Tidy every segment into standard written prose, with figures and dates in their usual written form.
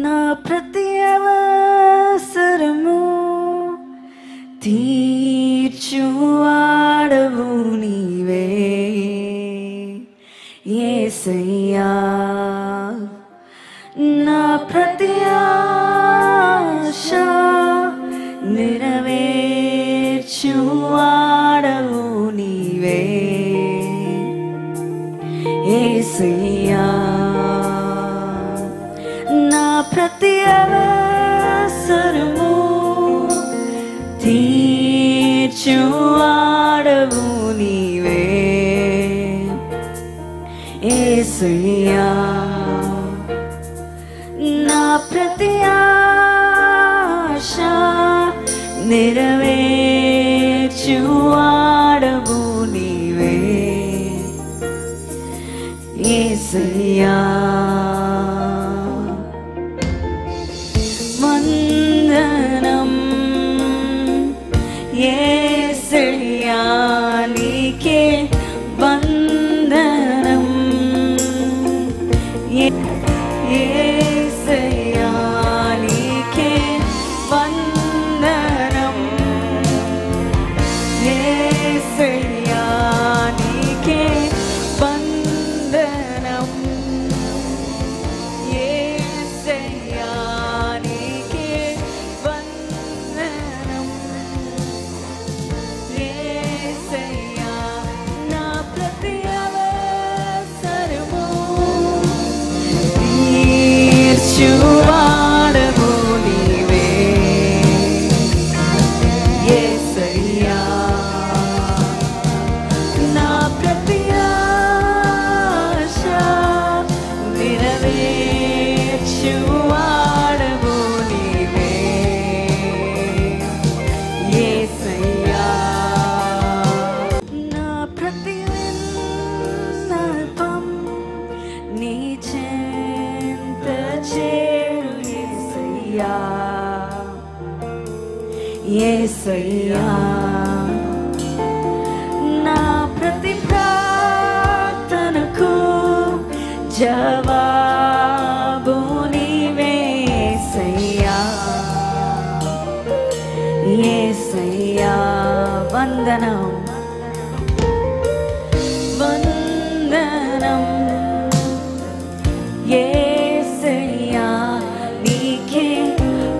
నా ప్రతి అవసరము తీర్చువాడవు నీవే యేసయ్యా. నా ప్రతి ఆశ నెరవేర్చువాడవు నీవే యేసయ్యా. నా ప్రతి అవసరము తీర్చువాడవు నీవే యేసయ్యా. నా ప్రతి ఆశ నెరవేర్చువాడవు నీవే యేసయ్యా. వందనం యేసయ్యా నీకే వందనం యేసయ్యా నీకే వందనం యేసయ్యా నీకే వందనం యేసయ్యా నీకే వందనం యేసయ్యా. నా ప్రతి అవసరము తీర్చువాడవు నీవే యేసయ్యా. నా ప్రతి ఆశ నెరవేర్చువాడవు నీవే యేసయ్యా. నా ప్రతి విన్నపం నీ చెంత చేరు యేసయ్యా యేసయ్యా. నా ప్రతి ప్రార్థనకు జవాబు నీవే యేసయ్యా యేసయ్యా. వందనం వందనం యేసయ్యా నీకే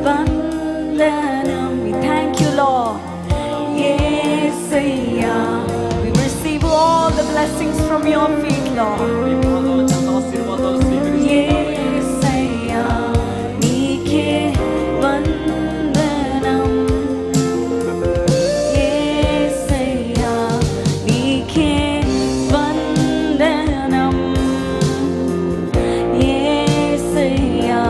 వందనం. We thank you, Lord. Yesayya. We receive all the blessings from your feet, Lord. యేసయ్యా నీకే వందనం యేసయ్యా నీకే వందనం యేసయ్యా.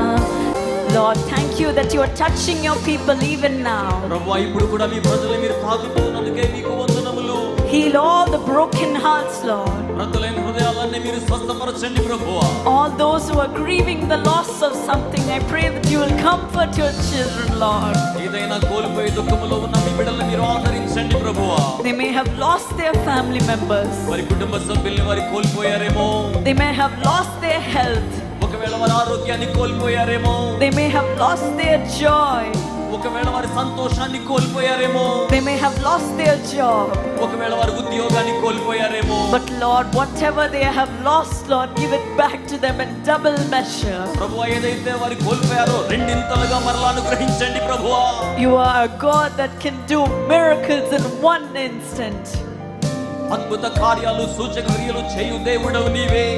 Lord, thank you that you are touching your people even now. ప్రభువా ఇప్పుడు కూడా మీ ప్రజలు మీరు తాకుతున్నందుకే మీకు వందనములు. Heal all the broken hearts, Lord. ప్రజలైన హృదయాలన్నీ మీరు స్వస్థపరచండి ప్రభువా. All those who are grieving the loss of something, I pray that you will comfort your children, Lord. ఏదైనా కోల్పోయి దుఃఖములో ఉన్న మీ బిడ్డలను మీరు ఆదరించండి ప్రభువా. They may have lost their family members. వారి కుటుంబ సభ్యుల్ని వారి కోల్పోయారేమో. They may have lost their health. ఒకవేళ వారి ఆరోగ్యాన్ని కోల్పోయారేమో. They may have lost their joy. ఒకవేళ వారి సంతోషాన్ని కోల్పోయారేమో. They may have lost their job. ఒకవేళ వారి ఉద్యోగాన్ని కోల్పోయారేమో. But Lord, whatever they have lost, Lord, give it back to them in double measure. ప్రభువా ఏదైతే వారు కోల్పోయారో రెండింతలుగా మరలా అనుగ్రహించండి ప్రభువా. You are a God that can do miracles in one instant. అద్భుత కార్యాలు సూచక క్రియలు చేయు దేవుడవు నీవే.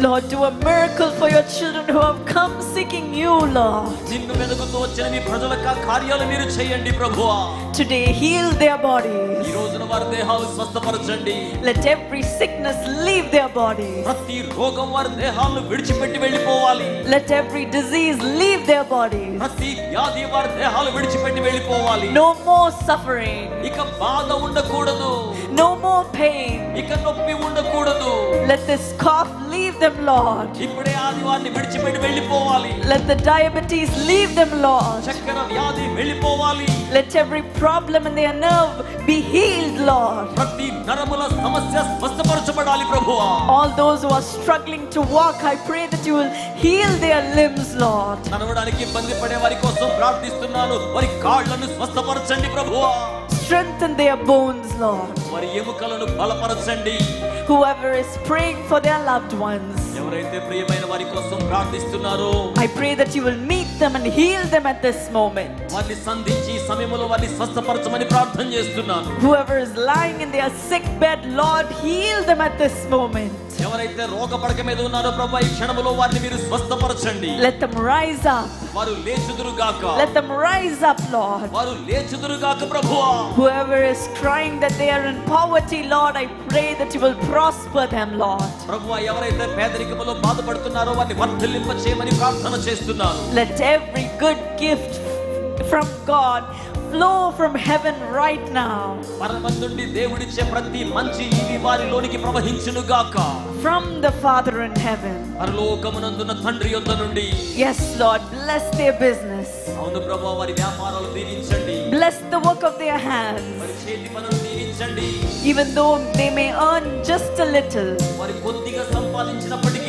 Lord, do a miracle for your children who have come seeking you, Lord. నిన్ను వెతుకుతూ వచ్చిన మీ ప్రజలకు కార్యాలు మీరు చేయండి ప్రభువా. Today heal their bodies. ఈ రోజున వారి దేహాలు స్వస్థపరచండి. Let every sickness leave their bodies. ప్రతి రోగం వారి దేహాలను విడిచిపెట్టి వెళ్ళిపోవాలి. Let every disease leave their bodies. ప్రతి వ్యాధి వారి దేహాలు విడిచిపెట్టి వెళ్ళిపోవాలి. No more suffering. ఇక బాధ ఉండకూడదు. No more pain. ఇక నొప్పి ఉండకూడదు. Let this cough leave them, Lord. ఇప్పుడే ఆదివాన్ని విడిచిపెట్టి వెళ్ళిపోవాలి. Let the diabetes leave them, Lord. చక్కెర వ్యాధి వెళ్ళిపోవాలి. Let every problem in their nerve be healed, Lord. ప్రతి నరముల సమస్య స్వస్థపరచబడాలి ప్రభువా. All those who are struggling to walk, I pray that you will heal their limbs, Lord. నడవడానికి ఇబ్బంది పడే వారి కోసం ప్రార్థిస్తున్నాను. వారి కాళ్ళను స్వస్థపరచండి ప్రభువా. Strengthen their bones, Lord. వారి ఎముకలను బలపరచండి. Whoever is praying for their loved ones, ఎవరైతే ప్రియమైన వారి కోసం ప్రార్థిస్తున్నారో I pray that you will meet them and heal them at this moment. వారిని సంధించి ఈ సమయంలో వారిని స్వస్థపరచమని ప్రార్థన చేస్తున్నాను. Whoever is lying in their sick bed, Lord, heal them at this moment. ఎవరైతే రోగ పడక మీద ఉన్నారో ప్రభువా ఈ క్షణములో వారిని మీరు స్వస్థపరచండి. Let them rise up. వారు లేచుదురు గాక. Let them rise up, Lord. వారు లేచుదురు గాక ప్రభువా. Whoever is crying that they are in poverty, Lord, I pray that you will prosper them, Lord. ప్రభువా ఎవరైతే పేదరికములో బాధపడుతున్నారో వారిని వర్ధిల్లింప చేయమని ప్రార్థన చేస్తున్నాను. Let every good gift from God flow from heaven right now. పరమందు నుండి దేవుడిచ్చే ప్రతి మంచి ఈవి వారిలోనికి ప్రవహించును గాక. From the Father in heaven. పరలోకమునందున్న తండ్రి యొద్ద నుండి. Yes, Lord, bless their business. అవును ప్రభువా వారి వ్యాపారాలు దీవించండి. Bless the work of their hands. వారి చేతి పనులు దీవించండి. Even though they may earn just a little, వారి కొద్దిగా సంపాదించినప్పటికీ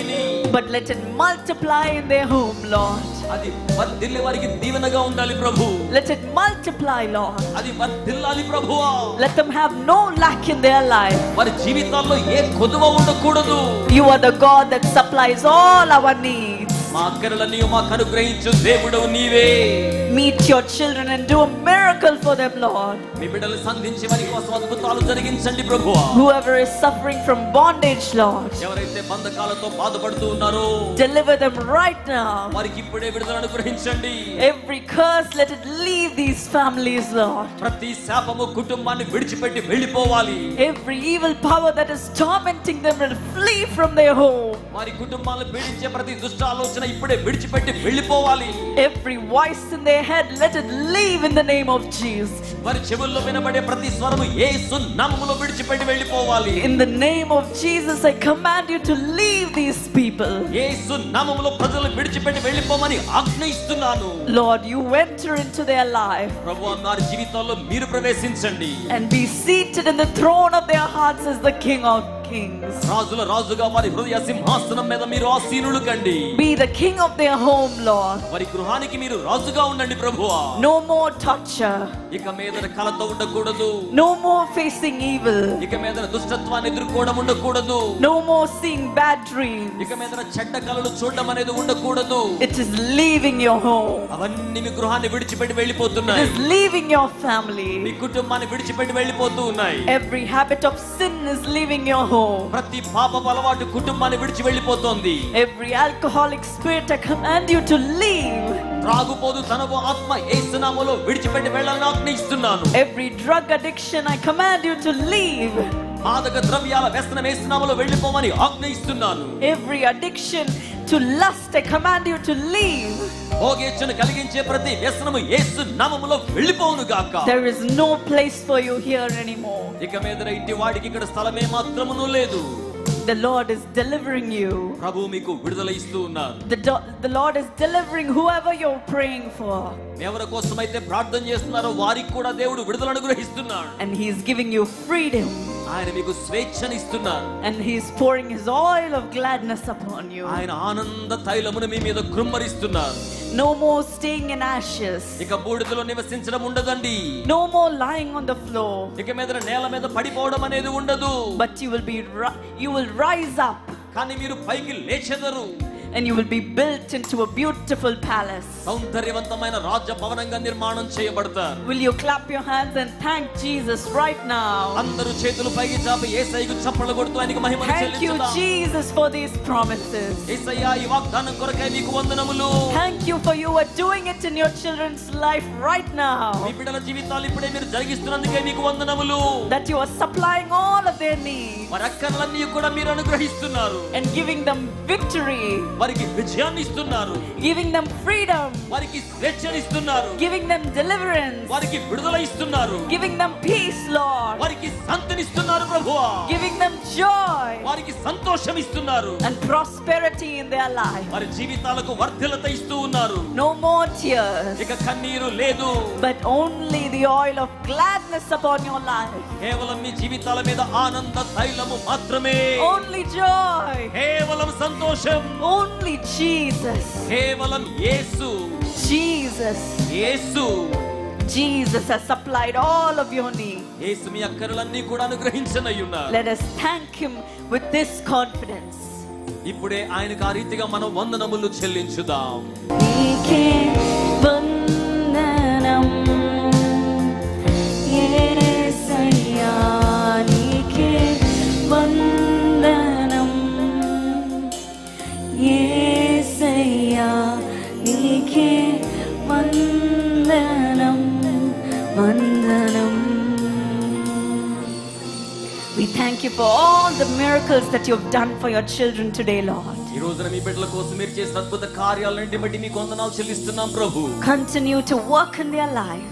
but let it multiply in their home, Lord. అది వర్ధిల్లే వారికి దీవెనగా ఉండాలి ప్రభు. Let it multiply, Lord. అది వర్ధిల్లాలి ప్రభువా. Let them have no lack in their life. వారి జీవితాల్లో ఏ కొదువ ఉండకూడదు. You are the God that supplies all our needs. మా అక్కరలన్నీ మాకు అనుగ్రహించు దేవుడవు నీవే. Meet your children and do a miracle for them, Lord. మీ బిడ్డలు సంధించి వారి కోసం అద్భుతాలు జరిగించండి ప్రభువా. Whoever is suffering from bondage, Lord, ఎవరైతే బంధకాలతో బాధపడుతూ ఉన్నారో deliver them right now. వారికి ఇప్పుడే విడుదల అనుగ్రహించండి. Every curse, let it leave these families, Lord. ప్రతి శాపము కుటుంబాన్ని విడిచిపెట్టి వెళ్ళిపోవాలి. Every evil power that is tormenting them will flee from their home. వారి కుటుంబాలను పీడించే ప్రతి దుష్ట ఆలోచన ఇప్పుడే విడిచిపెట్టి వెళ్ళిపోవాలి. Every voice in their head, let it leave in the name of Jesus. వారి చెవుల్లో వినబడే ప్రతి స్వరము యేసు నామములో విడిచిపెట్టి వెళ్ళిపోవాలి. In the name of Jesus, I command you to leave these people. యేసు నామములో ప్రజలు విడిచిపెట్టి వెళ్ళిపోమని ఆజ్ఞయిస్తున్నాను. Lord, you enter into their life ప్రభువా వారి జీవితాల్లో మీరు ప్రవేశించండి. and be seated in the throne of their hearts as the King of Kings. రాజుల రాజుగా వారి హృదయ సింహాసనం మీద మీరు ఆసీనులు కండి. Be the King of their home, Lord. వారి గృహానికి మీరు రాజుగా ఉండండి ప్రభువా. No more torture. ఇక మీదన కలతో ఉండకూడదు. No more facing evil. ఇక మీదన దుష్టత్వాన్ని ఎదుర్కోవడం ఉండకూడదు. No more seeing bad dreams. ఇక మీదన చెడ్డ కలలు చూడడం అనేది ఉండకూడదు. It is leaving your home. అవన్నీ మీ గృహాన్ని విడిచిపెట్టి It వెళ్ళిపోతున్నాయి. is leaving your family. మీ కుటుంబాన్ని విడిచిపెట్టి వెళ్ళిపోతూ ఉన్నాయి. Every habit of sin is leaving your home. ప్రతి పాపపు అలవాటు కుటుంబాన్ని విడిచి వెళ్ళిపోతోంది. Every alcoholic spirit, I command you to leave. త్రాగుపోదు తనవు ఆత్మ యేసు నామములో విడిచిపెట్టి వెళ్ళాలని ఆజ్ఞయిస్తున్నాను. Every drug addiction, I command you to leave. మాదక ద్రవ్యాల వ్యసనం యేసు నామములో వెళ్ళిపోమని ఆజ్ఞయిస్తున్నాను. Every addiction to lust, I command you to leave. భోగేచ్ఛను కలిగించే ప్రతి వ్యసనము యేసు నామములో వెళ్ళిపోవును గాక. There is no place for you here anymore. ఇక మీదన ఇట్టి వాడికి ఇక్కడ స్థలమే మాత్రమును లేదు. The Lord is delivering you. ప్రభు మీకు విడుదల ఇస్తూ ఉన్నారు. The Lord is delivering whoever you're praying for. ఎవరి కోసమైతే ప్రార్థన చేస్తున్నారో వారికి కూడా దేవుడు విడుదల అనుగ్రహిస్తున్నాడు. And He is giving you freedom. ఆయన మీకు స్వేచ్ఛను ఇస్తున్నారు. And He is pouring His oil of gladness upon you. ఆయన ఆనంద తైలమును మీ మీద కృమ్మరిస్తున్నారు. No more staying in ashes. ఇక బూడిదలో నివసించడం ఉండదండి. No more lying on the floor. ఇక మీద నేల మీద పడిపోవడం అనేది ఉండదు. But you will rise up. కానీ మీరు పైకి లేచెదరు. And you will be built into a beautiful palace. సౌందర్యవంతమైన రాజ్య భవనంగా నిర్మాణం చేయబడతారు. Will you clap your hands and thank Jesus right now? అందరూ చేతులు పైకి చాపి యేసయ్యకు చప్పట్లు కొడుతూ ఆయనకు మహిమను Thank you, చెల్లించుదాం. Jesus, for these promises. యేసయ్యా ఈ వాగ్దానం కొరకై మీకు వందనములు. Thank you for you are doing it in your children's life right now. మీ బిడ్డల జీవితాలు ఇప్పుడే మీరు జరిగిస్తున్నందుకే మీకు వందనములు. That you are supplying all of their needs వారి అక్కర్లన్నీ కూడా మీరు అనుగ్రహిస్తున్నారు. and giving them victory. వారికి విజయాన్ని ఇస్తున్నారు, giving them freedom, వారికి స్వేచ్ఛని ఇస్తున్నారు, giving them deliverance, వారికి విడుదల ఇస్తున్నారు, giving them peace, Lord, వారికి శాంతిని ఇస్తున్నారు ప్రభువా, giving them joy వారికి సంతోషం ఇస్తున్నారు, and prosperity in their life. వారి జీవితాలకు వర్ధిల్లత ఇస్తూ ఉన్నారు. No more tears, ఇక కన్నీరు లేదు, but only the oil of gladness upon your life. కేవలం మీ జీవితాల మీద ఆనంద తైలము మాత్రమే, Only joy, కేవలం సంతోషం, only Jesus, కేవలం యేసు. Jesus, Yesu Jesus has supplied all of your needs. యేసు మీ అక్కరలన్నీ కూడా అనుగ్రహించనయ్యున్నారు. Let us thank him with this confidence. ఇప్పుడే ఆయనకు ఆ రీతిగా మనం వందనములు చెల్లించుదాం. నీకే వందనం యేసయ్యా, నీకే వందనం యేసయ్యా, నీకే వందనం వందనం. We thank you for all the miracles that you have done for your children today, Lord. ఈ రోజున మీ బిడ్డల కోసం మీరు చేసిన అద్భుత కార్యాలన్నింటి బట్టి మీకు వందనాలు చెల్లిస్తున్నాం ప్రభు. Continue to work in their life.